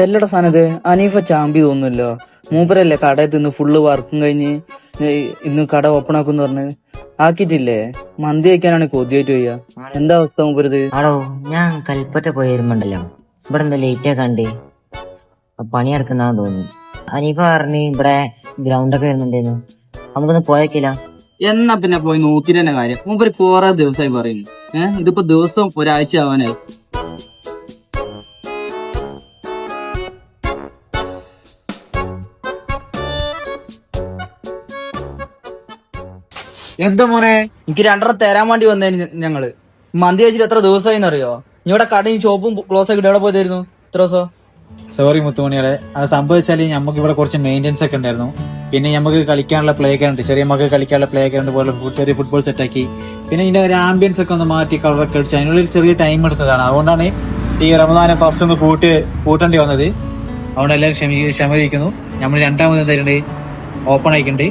എല്ലട സാധനത് അനീഫ ചാമ്പി തോന്നുന്നല്ലോ. മൂപ്പരല്ലേ കടയിൽ തിന്ന് ഫുള്ള് വർക്കും കഴിഞ്ഞ് ഇന്ന് കട ഓപ്പൺ ആക്കുന്ന് പറഞ്ഞ് ആക്കിയിട്ടില്ലേ? മന്തി കഴിക്കാനാണ് കൊതിയായിട്ട് വയ്യ. എന്താ അവസ്ഥ മൂപ്പരത്? ആടോ, ഞാൻ കൽപ്പറ്റ പോയി വരുമ്പോണ്ടല്ലോ, ഇവിടെ എന്താ ലേറ്റ് കണ്ട് പണി നടക്കുന്നാന്ന് തോന്നുന്നു. അനീഫ പറഞ്ഞ് ഇവിടെ ഗ്രൗണ്ടൊക്കെ വരുന്നുണ്ടായിരുന്നു, നമുക്കൊന്ന് പോയേക്കില്ല. എന്നാ പിന്നെ പോയി നോക്കിട്ട് തന്നെ കാര്യം. മൂപ്പര് കുറെ ദിവസമായി പറയുന്നു. ഇതിപ്പോ ദിവസം ഒരാഴ്ച ആവാനായി. എന്താ മോനെ? എനിക്ക് രണ്ടെണ്ണം തരാൻ വേണ്ടി വന്നേ ഞങ്ങള്. മന്തി കഴിച്ചിട്ട് എത്ര ദിവസമായി അറിയോ? ഇവിടെ കടയും ഷോപ്പും ക്ലോസ് ആക്കിട്ട് എവിടെ പോയതായിരുന്നു ഇത്ര ദിവസം? സോറി മുത്തുമണികളെ, അത് സംഭവിച്ചാല് നമുക്ക് ഇവിടെ കുറച്ച് മെയിൻ്റെനൻസ് ഒക്കെ ഉണ്ടായിരുന്നു. പിന്നെ നമുക്ക് കളിക്കാനുള്ള പ്ലേ ഗ്രൗണ്ട്, ചെറിയ നമുക്ക് കളിക്കാനുള്ള പ്ലേ ഗ്രൗണ്ട് പോലെ ചെറിയ ഫുട്ബോൾ സെറ്റാക്കി. പിന്നെ ഇതിന്റെ ഒരു ആംബിയൻസ് ഒക്കെ ഒന്ന് മാറ്റി കളറൊക്കെ അടിച്ച് അതിനുള്ളിൽ ചെറിയ ടൈം എടുത്തതാണ്. അതുകൊണ്ടാണ് ഈ റമദാനെ ഫസ്റ്റ് ഒന്ന് പൂട്ടേണ്ടി വന്നത്. അതുകൊണ്ട് എല്ലാവരും ക്ഷമിക്കുന്നു. നമ്മൾ രണ്ടാമത് എന്തായാലും ഓപ്പൺ ആയിക്കുന്നുണ്ട്.